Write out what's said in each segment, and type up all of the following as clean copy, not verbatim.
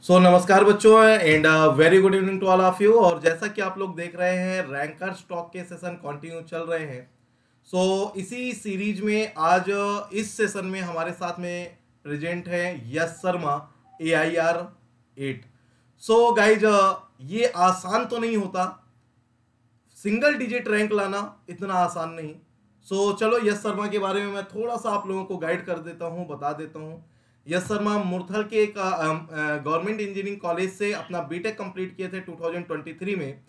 नमस्कार बच्चों and very good evening to all of you. और जैसा कि आप लोग देख रहे हैं रैंकर स्टॉक के सेशन कंटिन्यू चल रहे हैं। इसी सीरीज में आज इस सेशन में हमारे साथ में प्रेजेंट है यश शर्मा AIR 8। गाइज, ये आसान तो नहीं होता, सिंगल डिजिट रैंक लाना इतना आसान नहीं। चलो यश शर्मा के बारे में मैं थोड़ा सा आप लोगों को गाइड कर देता हूँ, बता देता हूँ। यश शर्मा मुरथल के एक गवर्नमेंट इंजीनियरिंग कॉलेज से अपना बीटेक कंप्लीट किए थे 2023 में।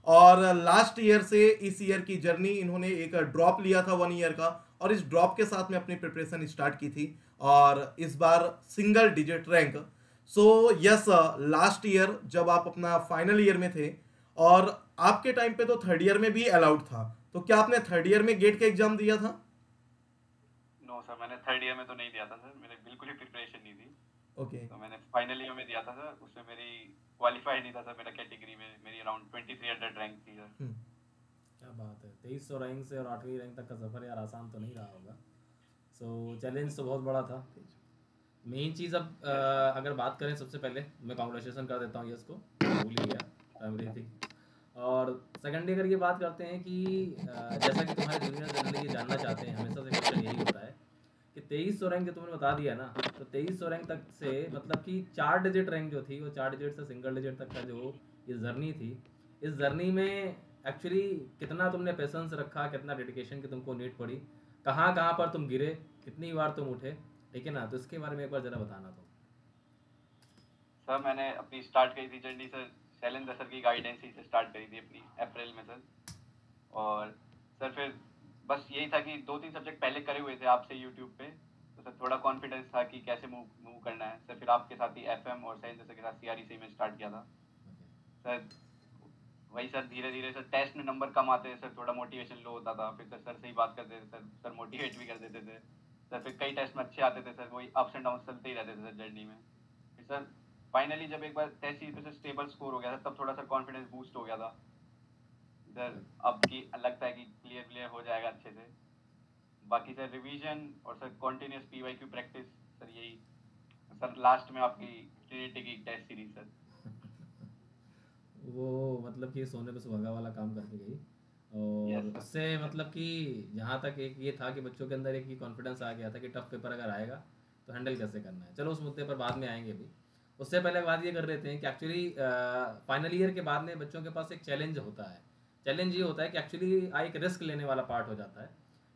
और लास्ट ईयर से इस ईयर की जर्नी इन्होंने एक ड्रॉप लिया था 1 ईयर का, और इस ड्रॉप के साथ में अपनी प्रिपरेशन स्टार्ट की थी और इस बार single digit rank. Yes, last year जब आप अपना फाइनल ईयर में थे और आपके टाइम पे तो थर्ड ईयर में भी अलाउड था, तो क्या आपने थर्ड ईयर में गेट का एग्जाम दिया था? नो सर, मैंने थर्ड ईयर में तो नहीं दिया था सर। मेरे बिल्कुल ही प्रिपरेशन नहीं थी। ओके। तो मैंने फाइनल ईयर में दिया था सर। उसमें मेरी क्वालिफाई नहीं था सर। मेरा कैटेगरी में मेरी अराउंड 2300 रैंक थी सर। क्या बात है, 2300 रैंक से और 8वीं रैंक तक का सफ़र यार आसान तो नहीं रहा होगा। चैलेंज तो बहुत बड़ा था। मेन चीज़ अब अगर बात करें, सबसे पहले मैं कॉन्ग्रेचुलेसन कर देता हूँ यस को, भूल ही गया प्राइमरी थी। और सेकेंडली अगर ये बात करते हैं कि जैसा कि तुम्हारे जूनियर जनरली ये जानना चाहते हैं, हमेशा से क्वेश्चन यही होता है कि 2300 रैंक जो तुमने बता दिया ना, तो 2300 रैंक तक से मतलब कि 4 डिजिट रैंक जो थी वो 4 डिजिट से सिंगल डिजिट तक का जो ये जर्नी थी, इस जर्नी में एक्चुअली कितना तुमने पेशेंस रखा, कितना डेडिकेशन की तुमको नीड पड़ी, कहाँ कहाँ पर तुम गिरे, कितनी बार तुम उठे, ठीक है ना? तो इसके बारे में एक बार ज़रा बताना तुम। सर मैंने अपनी स्टार्ट करी थी जर्नी सर, शैलेंद्र सर की गाइडेंस से स्टार्ट करी थी अपनी अप्रैल में सर। और सर फिर बस यही था कि 2-3 सब्जेक्ट पहले करे हुए थे आपसे यूट्यूब पे, तो सर थोड़ा कॉन्फिडेंस था कि कैसे मूव मूव करना है सर। फिर आपके साथ ही FM और शैलेंद्र सर के साथ CRE से ही मैं स्टार्ट किया था सर। वही सर, धीरे धीरे सर टेस्ट में नंबर कम आते थे सर, थोड़ा मोटिवेशन लो होता था। फिर सर से ही बात करते थे सर, सर मोटिवेट भी कर देते थे सर। फिर कई टेस्ट में अच्छे आते थे सर, वही अप्स एंड डाउन चलते ही रहते थे सर जर्नी में। फिर सर फाइनली जब एक बार टेस्ट सीरीज पे सर स्टेबल स्कोर हो गया था, तब थोड़ा सर कॉन्फिडेंस बूस्ट हो गया था सर। अब की लगता है कि क्लियर क्लियर हो जाएगा अच्छे से। बाकी सर रिवीजन और sir continuous PYQ practice sir, यही सर लास्ट में आपकी ट्रिनिटी की टेस्ट सीरीज सर। वो मतलब कि सोने पे सुहागा वाला काम करके गई। और यस सर। उससे मतलब कि जहाँ तक एक ये था कि बच्चों के अंदर एक ही कॉन्फिडेंस आ गया था कि टफ पेपर अगर आएगा तो हैंडल कैसे करना है। चलो उस मुद्दे पर बाद में आएंगे भी। उससे पहले बात ये कर लेते हैं कि एक्चुअली फाइनल ईयर के बाद में बच्चों के पास एक चैलेंज होता है। चैलेंज ये होता है कि एक्चुअली एक रिस्क लेने वाला पार्ट हो जाता है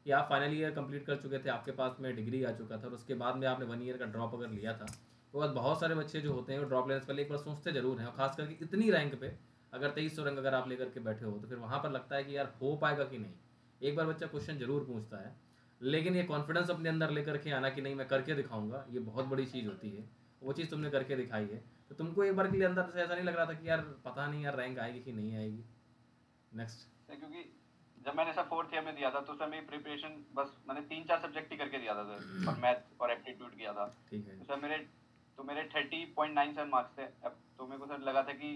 कि आप फाइनल ईयर कंप्लीट कर चुके थे, आपके पास में डिग्री आ चुका था, और उसके बाद में आपने 1 ईयर का ड्रॉप अगर लिया था, तो बस बहुत सारे बच्चे जो होते हैं वो ड्रॉप लेने से पहले एक बार सोचते जरूर हैं। और खास करके इतनी रैंक पे अगर 2300 रैंक अगर आप लेकर के बैठे हो तो फिर वहाँ पर लगता है कि यार हो पाएगा कि नहीं। एक बार बच्चा क्वेश्चन जरूर पूछता है, लेकिन ये कॉन्फिडेंस अपने अंदर लेकर के आना कि नहीं मैं करके दिखाऊंगा, ये बहुत बड़ी चीज़ होती है। वो चीज़ तुमने करके दिखाई है, तो तुमको एक बार के लिए अंदर से ऐसा नहीं लग रहा था कि यार पता नहीं यार रैंक आएगी कि नहीं आएगी? नेक्स्ट। सर क्योंकि जब मैंने सर फोर्थ ईयर में दिया था तो सर मेरी प्रिपरेशन बस मैंने 3-4 सब्जेक्ट ही करके दिया था सर, और मैथ और एप्टीट्यूड किया था। ठीक है। तो सर मेरे 30.9 सर मार्क्स थे। अब तो मेरे को सर लगा था कि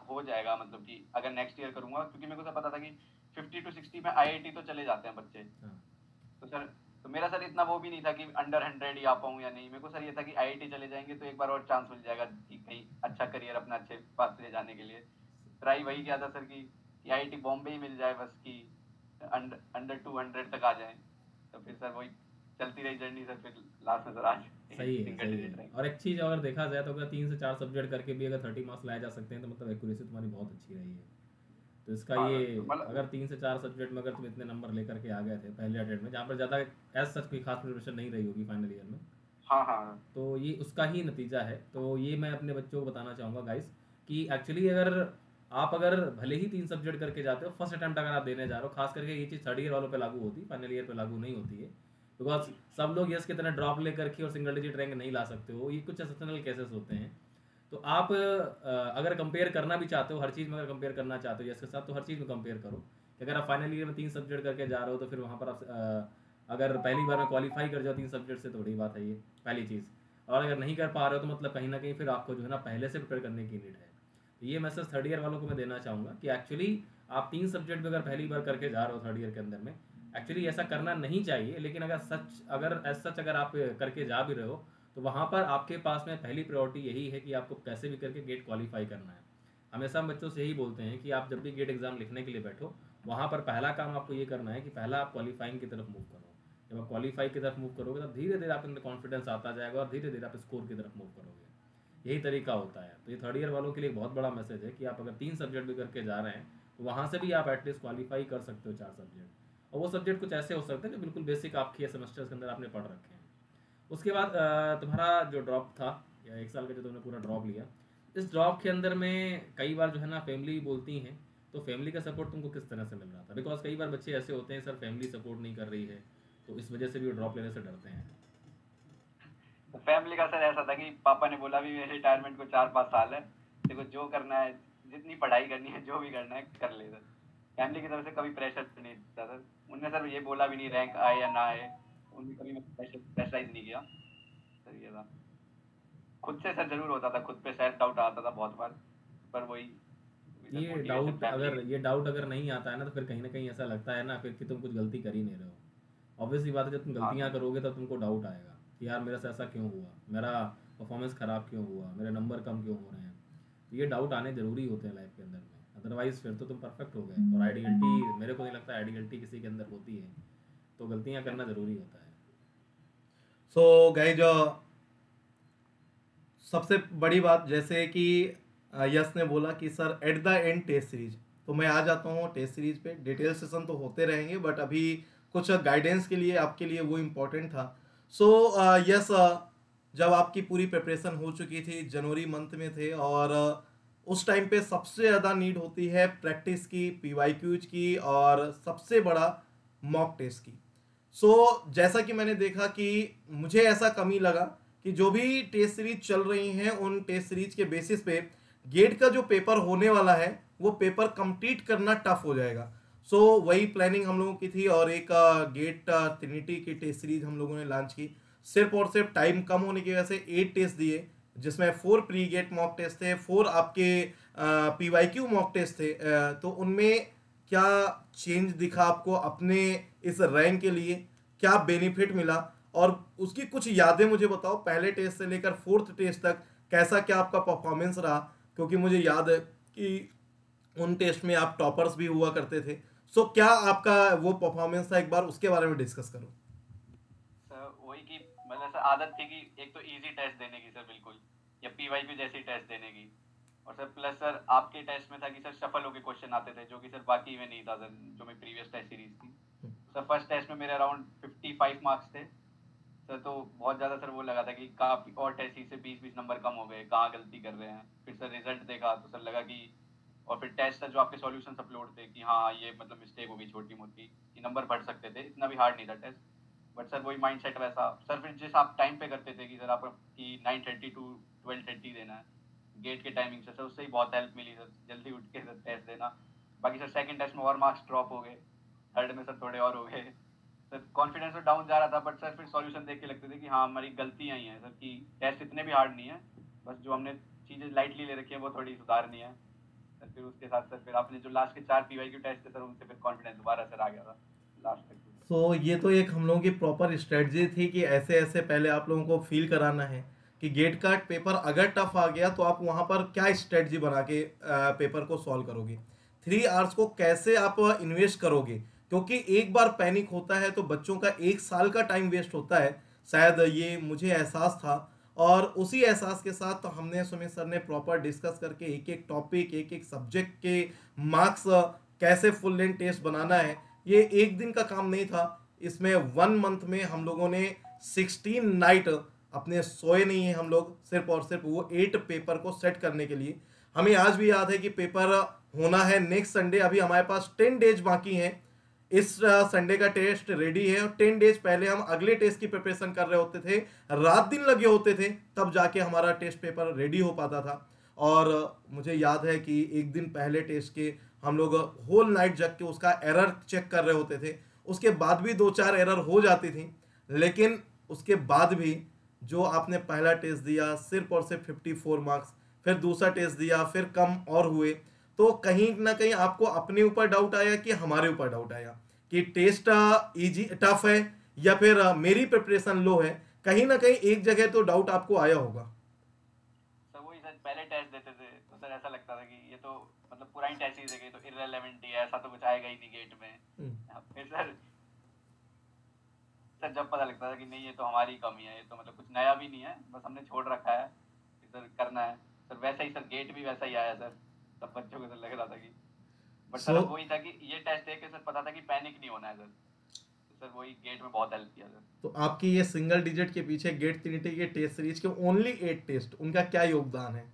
हो जाएगा, मतलब कि अगर नेक्स्ट ईयर करूंगा, क्योंकि मेरे को सर पता था कि 50 to 60 में IIT तो चले जाते हैं बच्चे। हाँ। तो सर तो मेरा सर इतना वो भी नहीं था कि अंडर 100 ही आ पाऊँ या नहीं। मेरे को सर ये था कि IIT चले जाएंगे तो एक बार और चांस मिल जाएगा कि कहीं अच्छा करियर अपना अच्छे पास ले जाने के लिए। ट्राई वही किया था सर कि IIT बॉम्बे ही मिल जाए, बस कि अंडर 200 तक आ जाए। तो फिर सर वही चलती रही जर्नी सर। फिर लास्ट में सर आज सही है, सिंगल सही डिजिट है। रैंक। और एक चीज़ अगर देखा जाए तो अगर 3 से 4 सब्जेक्ट करके भी अगर 30 मार्क्स लाए जा सकते हैं तो मतलब एक्यूरेसी तुम्हारी बहुत अच्छी रही है। तो इसका हाँ ये सर, तो मतलब अगर 3 से 4 सब्जेक्ट में अगर तुम इतने नंबर लेकर के आ गए थे पहले अटेम्प्ट में, जहाँ पर ज़्यादा एज सच कोई खास प्रिपरेशन नहीं रही होगी फाइनल ईयर में, हाँ हाँ तो ये उसका ही नतीजा है। तो ये मैं अपने बच्चों को बताना चाहूँगा गाइस कि एक्चुअली अगर भले ही 3 सब्जेक्ट करके जाते हो, फर्स्ट अटैम्प्ट अगर आप देने जा रहे हो, खास करके ये चीज़ थर्ड ईयर वालों पे लागू होती है, फाइनल ईयर पे लागू नहीं होती है। बिकॉज सब लोग यस की तरह ड्रॉप लेकर के और सिंगल डिजिट रैंक नहीं ला सकते हो, ये कुछ एक्सेप्शनल केसेस होते हैं। तो आप अगर कंपेयर करना भी चाहते हो, हर चीज़ में अगर कंपेयर करना चाहते हो यस के साथ, तो हर चीज़ में कंपेयर करो कि अगर आप फाइनल ईयर में 3 सब्जेक्ट करके जा रहे हो तो फिर वहाँ पर आप अगर पहली बार में क्वालिफाई कर जाओ 3 सब्जेक्ट से तो बड़ी बात है ये, पहली चीज़। और अगर नहीं कर पा रहे हो तो मतलब कहीं ना कहीं फिर आपको जो है ना पहले से प्रिपेयर करने की नीड है। तो ये मैसेज थर्ड ईयर वालों को मैं देना चाहूँगा कि एक्चुअली आप 3 सब्जेक्ट में अगर पहली बार करके जा रहे हो थर्ड ईयर के अंदर में, एक्चुअली ऐसा करना नहीं चाहिए। लेकिन अगर एज सच अगर आप करके जा भी रहे हो तो वहाँ पर आपके पास में पहली प्रायोरिटी यही है कि आपको कैसे भी करके गेट क्वालिफाई करना है। हमेशा हम बच्चों से यही बोलते हैं कि आप जब भी गेट एग्ज़ाम लिखने के लिए बैठो, वहाँ पर पहला काम आपको ये करना है कि पहला आप क्वालिफाइंग की तरफ मूव करो। जब आप क्वालिफाई की तरफ मूव करोगे तब धीरे धीरे आपके अंदर कॉन्फिडेंस आता जाएगा और धीरे धीरे आप स्कोर की तरफ मूव करोगे। यही तरीका होता है। तो ये थर्ड ईयर वालों के लिए बहुत बड़ा मैसेज है कि आप अगर 3 सब्जेक्ट भी करके जा रहे हैं तो वहाँ से भी आप एटलीस्ट क्वालिफाई कर सकते हो 4 सब्जेक्ट। और वो सब्जेक्ट कुछ ऐसे हो सकते हैं जो बिल्कुल बेसिक आपके सेमेस्टर्स के अंदर आपने पढ़ रखे हैं। उसके बाद तुम्हारा जो ड्रॉप था या 1 साल का जो तुमने पूरा ड्रॉप लिया, इस ड्रॉप के अंदर में कई बार जो है ना फैमिली बोलती हैं, तो फैमिली का सपोर्ट तुमको किस तरह से मिल रहा था? बिकॉज कई बार बच्चे ऐसे होते हैं सर फैमिली सपोर्ट नहीं कर रही है, तो इस वजह से भी वो ड्रॉप लेने से डरते हैं। तो फैमिली का सर ऐसा था कि पापा ने बोला भी मेरे रिटायरमेंट को 4-5 साल है, देखो जो करना है, जितनी पढ़ाई करनी है, जो भी करना है कर ले सर। फैमिली की तरफ से कभी प्रेशर नहीं था सर। उनने सर ये बोला भी नहीं रैंक आए या ना आए, उन्हें कभी प्रेशराइज नहीं किया सर। ये था खुद से सर जरूर होता था, खुद पे सेल्फ डाउट आता था बहुत बार, पर वही ये डाउट अगर नहीं आता है ना तो फिर कहीं ना कहीं ऐसा लगता है ना फिर कि तुम कुछ गलती कर ही नहीं रहे हो। ऑब्वियसली बात है, जब तुम गलतियाँ करोगे तब तुमको डाउट आएगा कि यार मेरे से ऐसा क्यों हुआ, मेरा परफॉर्मेंस ख़राब क्यों हुआ, मेरे नंबर कम क्यों हो रहे हैं। तो ये डाउट आने ज़रूरी होते हैं लाइफ के अंदर में, अदरवाइज़ फिर तो तुम परफेक्ट हो गए। और आइडियलिटी मेरे को नहीं लगता आइडियलिटी किसी के अंदर होती है, तो गलतियाँ करना ज़रूरी होता है। सो गाइज, सबसे बड़ी बात जैसे कि यस ने बोला कि sir at the end test series, तो मैं आ जाता हूँ टेस्ट सीरीज पे। डिटेल सेशन तो होते रहेंगे बट अभी कुछ गाइडेंस के लिए आपके लिए वो इम्पोर्टेंट था। सो यस, जब आपकी पूरी प्रिपरेशन हो चुकी थी, जनवरी मंथ में थे, और उस टाइम पे सबसे ज़्यादा नीड होती है प्रैक्टिस की, पीवाईक्यूज की, और सबसे बड़ा मॉक टेस्ट की। सो जैसा कि मैंने देखा कि मुझे ऐसा कमी लगा कि जो भी टेस्ट सीरीज चल रही हैं उन टेस्ट सीरीज के बेसिस पे गेट का जो पेपर होने वाला है वो पेपर कंप्लीट करना टफ हो जाएगा। सो वही प्लानिंग हम लोगों की थी, और एक गेट ट्रिनिटी की टेस्ट सीरीज हम लोगों ने लॉन्च की। सिर्फ और सिर्फ टाइम कम होने की वजह से 8 टेस्ट दिए, जिसमें 4 प्री गेट मॉक टेस्ट थे, 4 आपके पीवाईक्यू मॉक टेस्ट थे। तो उनमें क्या चेंज दिखा आपको अपने इस रैंक के लिए, क्या बेनिफिट मिला, और उसकी कुछ यादें मुझे बताओ। पहले टेस्ट से लेकर 4th टेस्ट तक कैसा क्या आपका परफॉर्मेंस रहा, क्योंकि मुझे याद है कि उन टेस्ट में आप टॉपर्स भी हुआ करते थे। सो क्या आपका वो परफॉर्मेंस था, एक बार उसके बारे में डिस्कस करो। सर वही कि मतलब सर आदत थी कि एक तो इजी टेस्ट देने की सर, बिल्कुल, या पीवाईक्यू जैसी टेस्ट देने की। और सर प्लस सर आपके टेस्ट में था कि सर शफल होके क्वेश्चन आते थे, जो कि सर बाकी में नहीं था सर, जो मेरी प्रीवियस टेस्ट सीरीज थी। सर फर्स्ट टेस्ट में मेरे अराउंड 55 मार्क्स थे सर, तो बहुत ज़्यादा सर वो लगा था कि काफ़ी, और टेस्ट से 20-20 नंबर कम हो गए, कहाँ गलती कर रहे हैं। फिर सर रिजल्ट देखा तो सर लगा कि, और फिर टेस्ट सर जो आपके सॉल्यूशन अपलोड थे कि हाँ ये मतलब मिस्टेक होगी छोटी मोटी, कि नंबर बढ़ सकते थे, इतना भी हार्ड नहीं था टेस्ट। बट सर वही माइंड सेट वैसा सर, फिर जिस आप टाइम पे करते थे कि सर आप कि 9:30 to 12:30 देना है गेट के टाइमिंग से, सर उससे ही बहुत हेल्प मिली सर, जल्दी उठ के सर टेस्ट देना। बाकी सर सेकंड टेस्ट में और मार्क्स ड्रॉप हो गए, थर्ड में सर थोड़े और हो गए सर, कॉन्फिडेंस तो डाउन जा रहा था। बट सर फिर सॉल्यूशन देख के लगते थे कि हाँ हमारी गलतियाँ ही हैं सर, कि टेस्ट इतने भी हार्ड नहीं है, बस जो हमने चीज़ें लाइटली ले रखी है वो थोड़ी सुधारनी है सर। फिर उसके साथ सर फिर आपने जो लास्ट के 4 पीवाईक्यू टेस्ट थे सर, उनसे फिर कॉन्फिडेंस दोबारा सर आ गया था लास्ट तक। सो ये तो एक हम लोगों की प्रॉपर स्ट्रेटजी थी कि ऐसे ऐसे पहले आप लोगों को फील कराना है कि गेट का पेपर अगर टफ आ गया तो आप वहाँ पर क्या स्ट्रेटजी बना के पेपर को सॉल्व करोगे, 3 आवर्स को कैसे आप इन्वेस्ट करोगे, क्योंकि एक बार पैनिक होता है तो बच्चों का 1 साल का टाइम वेस्ट होता है। शायद ये मुझे एहसास था, और उसी एहसास के साथ तो हमने सुमित सर ने प्रॉपर डिस्कस करके एक एक टॉपिक, एक एक सब्जेक्ट के मार्क्स कैसे फुल लेंथ टेस्ट बनाना है, ये एक दिन का काम नहीं था। इसमें 1 मंथ में हम लोगों ने 16 नाइट अपने सोए नहीं है हम लोग, सिर्फ और सिर्फ वो 8 पेपर को सेट करने के लिए। हमें आज भी याद है कि पेपर होना है नेक्स्ट संडे, अभी हमारे पास 10 डेज बाकी हैं। इस संडे का टेस्ट रेडी है, और 10 डेज पहले हम अगले टेस्ट की प्रिपरेशन कर रहे होते थे, रात दिन लगे होते थे, तब जाके हमारा टेस्ट पेपर रेडी हो पाता था। और मुझे याद है कि एक दिन पहले टेस्ट के हम लोग होल नाइट जग के उसका एरर चेक कर रहे होते थे। उसके बाद भी 2-4 एरर हो जाती थी, लेकिन उसके बाद भी जो आपने पहला टेस्ट दिया सिर्फ और सिर्फ 54 मार्क्स, फिर दूसरा टेस्ट दिया फिर कम और हुए, तो कहीं ना कहीं आपको अपने ऊपर डाउट आया कि हमारे ऊपर डाउट आया कि टेस्ट इजी टफ है या फिर मेरी प्रिपरेशन लो है। कहीं ना कहीं एक जगह तो डाउट आपको आया होगा। सर वही सर, पहले टेस्ट देते थे तो सर ऐसा लगता था कि ये तो मतलब पुरानी टेस्ट ही देगी तो इररेलेवेंट ही है, ऐसा तो कुछ आएगा ही नहीं गेट में। फिर सर जब पता लगता था कि नहीं ये तो हमारी कमी है, ये तो मतलब कुछ नया भी नहीं है, बस हमने छोड़ रखा है कि सर करना है। सर वैसा ही सर गेट भी वैसा ही आया सर, सब बच्चों को सर लग रहा था कि, बट सर अब वही था कि ये टेस्ट देख के सर पता था कि पैनिक नहीं होना है सर, तो सर वही गेट में बहुत हेल्प किया सर। तो आपकी ये सिंगल डिजिट के पीछे गेट ट्रिनिटी के टेस्ट सीरीज के ओनली 8 टेस्ट, उनका क्या योगदान है?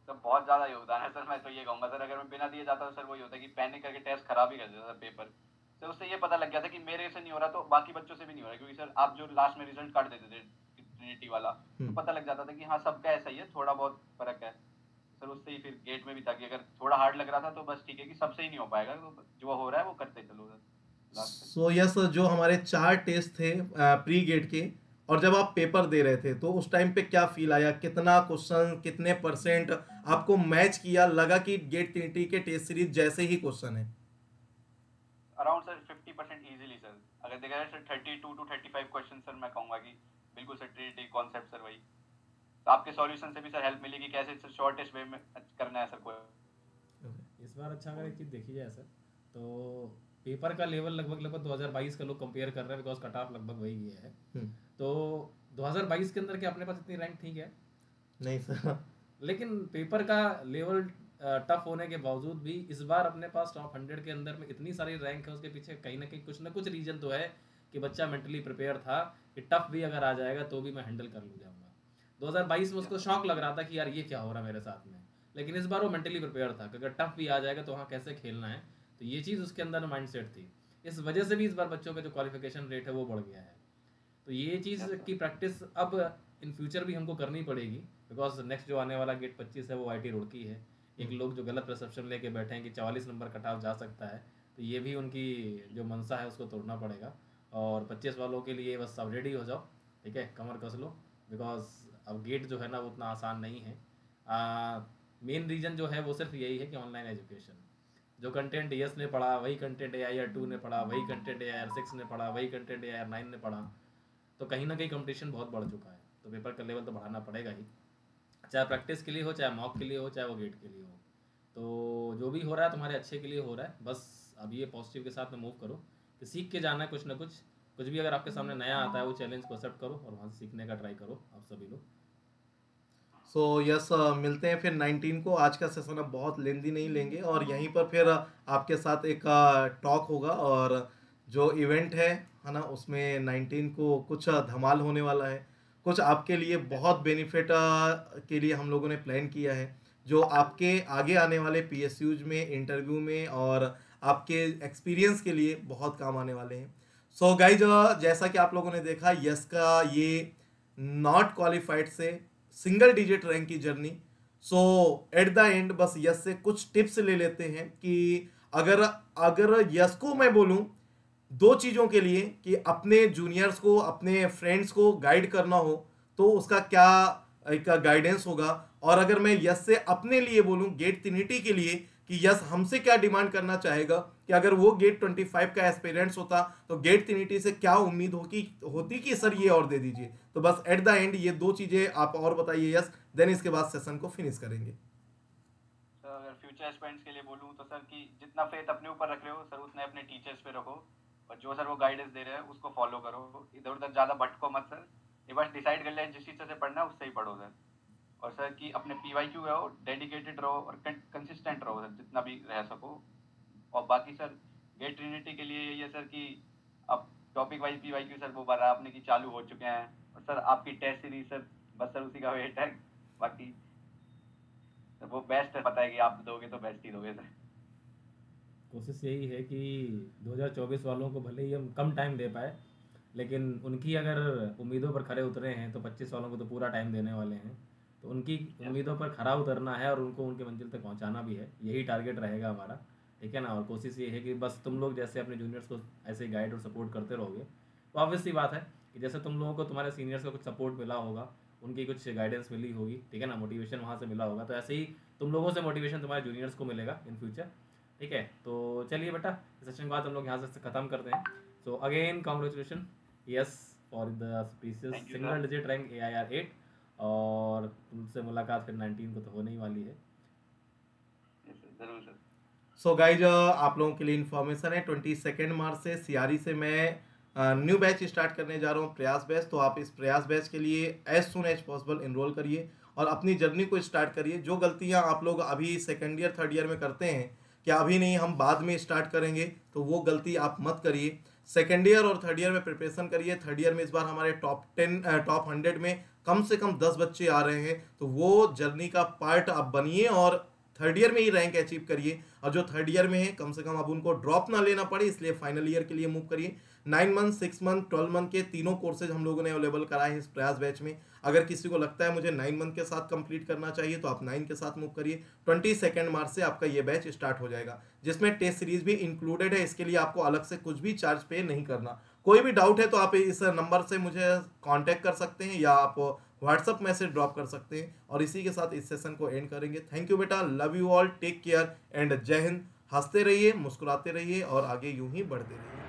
सर बहुत ज्यादा योगदान है सर, मैं तो ये कहूंगा सर अगर मैं बिना दिए जाता तो सर वही होता कि पैनिक करके टेस्ट खराब ही कर देता सर पेपर। सर उससे ये पता लग गया था कि मेरे से नहीं हो रहा तो बाकी बच्चों से भी नहीं हो रहा, क्योंकि सर आप जो लास्ट में रिजल्ट काट देते थे ट्रिनिटी वाला, तो पता लग जाता था कि हाँ सबका ऐसा ही है, थोड़ा बहुत फर्क है। सर उससे ही फिर गेट में भी था कि अगर थोड़ा हार्ड लग रहा था तो बस ठीक है कि सबसे ही नहीं हो पाएगा, तो जो हो रहा है वो करते चलो सर। सो यस, जो हमारे 4 टेस्ट थे प्री गेट के, और जब आप पेपर दे रहे थे तो उस टाइम पे क्या फील आया, कितना क्वेश्चन कितने परसेंट आपको मैच किया, लगा कि गेट ट्रिनिटी के टेस्ट सीरीज जैसे ही क्वेश्चन है? अराउंड सर 50% इजीली सर, अगर देखा जाए सर 32 टू 35 क्वेश्चन सर मैं कहूंगा कि बिल्कुल सर ट्रिनिटी कॉन्सेप्ट सर वही, तो आपके सॉल्यूशन से भी सर हेल्प मिलेगी कैसे सर शॉर्टेस्ट वे में करना है सर कोई। इस बार अच्छा अगर एक चीज़ देखी जाए सर, तो पेपर का लेवल लगभग 2022 का लोग कंपेयर कर रहे हैं, बिकॉज कट ऑफ लगभग वही गया है। तो 2022 के अंदर क्या अपने पास इतनी रैंक थी क्या? नहीं सर। लेकिन पेपर का लेवल टफ होने के बावजूद भी इस बार अपने पास टॉप 100 के अंदर में इतनी सारी रैंक है, उसके पीछे कहीं ना कहीं कुछ ना कुछ रीजन तो है कि बच्चा मेंटली प्रिपेयर था कि टफ भी अगर आ जाएगा तो भी मैं हैंडल कर लूँ जाऊँगा। 2022 में उसको शौक लग रहा था कि यार ये क्या हो रहा है मेरे साथ में, लेकिन इस बार वो मेंटली प्रिपेयर था कि अगर टफ भी आ जाएगा तो वहाँ कैसे खेलना है, तो ये चीज़ उसके अंदर माइंड सेट थी। इस वजह से भी इस बार बच्चों का जो क्वालिफिकेशन रेट है वो बढ़ गया है। तो ये चीज़ की प्रैक्टिस अब इन फ्यूचर भी हमको करनी पड़ेगी, बिकॉज नेक्स्ट जो आने वाला गेट 25 है वो IIT रुड़की है। एक लोग जो गलत परसेप्शन लेके बैठे हैं कि 44 नंबर कट ऑफ जा सकता है, तो ये भी उनकी जो मनसा है उसको तोड़ना पड़ेगा। और 25 वालों के लिए बस अब रेडी हो जाओ, ठीक है, कमर कस लो, बिकॉज अब गेट जो है ना वो उतना आसान नहीं है। मेन रीज़न जो है वो सिर्फ यही है कि ऑनलाइन एजुकेशन, जो कंटेंट यस ने पढ़ा वही कंटेंट AIR2 ने पढ़ा, वही कंटेंट AIR6 ने पढ़ा, वही कंटेंट AIR9 ने पढ़ा, तो कहीं ना कहीं कंपटीशन बहुत बढ़ चुका है। तो पेपर का लेवल तो बढ़ाना पड़ेगा ही, चाहे प्रैक्टिस के लिए हो, चाहे मॉक के लिए हो, चाहे वो गेट के लिए हो। तो जो भी हो रहा है तुम्हारे अच्छे के लिए हो रहा है, बस अब ये पॉजिटिव के साथ में मूव करो कि सीख के जाना है कुछ ना कुछ। कुछ भी अगर आपके सामने नया आता है वो चैलेंज को एक्सेप्ट करो और वहाँ से सीखने का ट्राई करो आप सभी लोग। सो यस, मिलते हैं फिर 19 को। आज का सेशन अब बहुत लेंदी नहीं लेंगे, और यहीं पर फिर आपके साथ एक टॉक होगा, और जो इवेंट है ना, उसमें 19 को कुछ धमाल होने वाला है। कुछ आपके लिए बहुत बेनिफिट के लिए हम लोगों ने प्लान किया है, जो आपके आगे आने वाले PSUs में, इंटरव्यू में और आपके एक्सपीरियंस के लिए बहुत काम आने वाले हैं। सो गाइज, जैसा कि आप लोगों ने देखा, यस का ये नॉट क्वालिफाइड से सिंगल डिजिट रैंक की journey. So eight the and बस यस से कुछ टिप्स ले लेते हैं कि अगर अगर यस को मैं बोलूं 2 चीज़ों के लिए कि अपने जूनियर्स को, अपने फ्रेंड्स को गाइड करना हो तो उसका क्या एक गाइडेंस होगा, और अगर मैं यस से अपने लिए बोलूं गेट ट्रिनिटी के लिए कि यस हमसे क्या डिमांड करना चाहेगा, कि अगर वो गेट 25 का एस्पिरेंट्स होता तो गेट ट्रिनिटी से क्या उम्मीद होती कि सर ये और दे दीजिए। तो बस एट द एंड ये 2 चीज़ें आप और बताइए यस, देन इसके बाद सेशन को फिनिश करेंगे। सर अगर फ्यूचर एस्पिरेंट्स के लिए बोलूँ तो सर कि जितना फेथ अपने ऊपर रख रहे हो सर उतने अपने टीचर्स पे रखो, और जो सर वो गाइडेंस दे रहे हैं उसको फॉलो करो, इधर उधर ज़्यादा भटको मत सर, ये बस डिसाइड कर लें जिस चीज़ से पढ़ना है उससे ही पढ़ो सर। और सर कि अपने PYQ रहो, डेडिकेटेड रहो और कंसिस्टेंट रहो सर जितना भी रह सको। और बाकी सर गेट ट्रिनिटी के लिए यही है सर कि अब टॉपिक वाइज PYQ सर वो बारह आपने की चालू हो चुके हैं, और सर आपकी टेस्ट सीरीज सर बस सर उसी का वेट है। बाकी सर वो बेस्ट है, पता है कि आप दोगे तो बेस्ट ही दोगे सर। कोशिश यही है कि 2024 वालों को भले ही हम कम टाइम दे पाए, लेकिन उनकी अगर उम्मीदों पर खरे उतरे हैं तो 25 वालों को तो पूरा टाइम देने वाले हैं। तो उनकी उम्मीदों पर खरा उतरना है और उनको उनके मंजिल तक पहुंचाना भी है, यही टारगेट रहेगा हमारा, ठीक है ना। और कोशिश ये है कि बस तुम लोग जैसे अपने जूनियर्स को ऐसे गाइड और सपोर्ट करते रहोगे, तो ऑब्वियस सी बात है कि जैसे तुम लोगों को तुम्हारे सीनियर्स का कुछ सपोर्ट मिला होगा, उनकी कुछ गाइडेंस मिली होगी, ठीक है ना, मोटिवेशन वहाँ से मिला होगा, तो ऐसे ही तुम लोगों से मोटिवेशन तुम्हारे जूनियर्स को मिलेगा इन फ्यूचर, ठीक है। तो चलिए बेटा, इस सेशन के बाद हम लोग यहाँ से ख़त्म करते हैं। So again congratulation, yes for the species Thank you, single sir. Digit rank AIR 8, और तुमसे मुलाकात फिर 19 को तो होने ही वाली है। Yes, sir. जरूर सर। सो गाइज आप लोगों के लिए इन्फॉर्मेशन है, 22 मार्च से सियारी से मैं न्यू बैच स्टार्ट करने जा रहा हूँ, प्रयास बैच। तो आप इस प्रयास बैच के लिए as soon as possible enrol करिए और अपनी जर्नी को स्टार्ट करिए। जो गलतियाँ आप लोग अभी सेकेंड ईयर थर्ड ईयर में करते हैं कि अभी नहीं हम बाद में स्टार्ट करेंगे, तो वो गलती आप मत करिए। सेकेंड ईयर और थर्ड ईयर में प्रिपरेशन करिए। थर्ड ईयर में इस बार हमारे टॉप 100 में कम से कम 10 बच्चे आ रहे हैं, तो वो जर्नी का पार्ट आप बनिए और थर्ड ईयर में ही रैंक अचीव करिए। और जो थर्ड ईयर में है कम से कम अब उनको ड्रॉप ना लेना पड़े, इसलिए फाइनल ईयर के लिए मूव करिए। 9 मंथ, 6 मंथ, 12 मंथ के तीनों कोर्सेज हम लोगों ने अवेलेबल कराए हैं इस प्रयास बैच में। अगर किसी को लगता है मुझे 9 मंथ के साथ कंप्लीट करना चाहिए तो आप 9 के साथ मूव करिए। 22 मार्च से आपका ये बैच स्टार्ट हो जाएगा, जिसमें टेस्ट सीरीज भी इंक्लूडेड है। इसके लिए आपको अलग से कुछ भी चार्ज पे नहीं करना। कोई भी डाउट है तो आप इस नंबर से मुझे कांटेक्ट कर सकते हैं या आप व्हाट्सअप मैसेज ड्रॉप कर सकते हैं। और इसी के साथ इस सेशन को एंड करेंगे। थैंक यू बेटा, love you all, take care and जय हिंद। हंसते रहिए, मुस्कुराते रहिए और आगे यूं ही बढ़ते रहिए।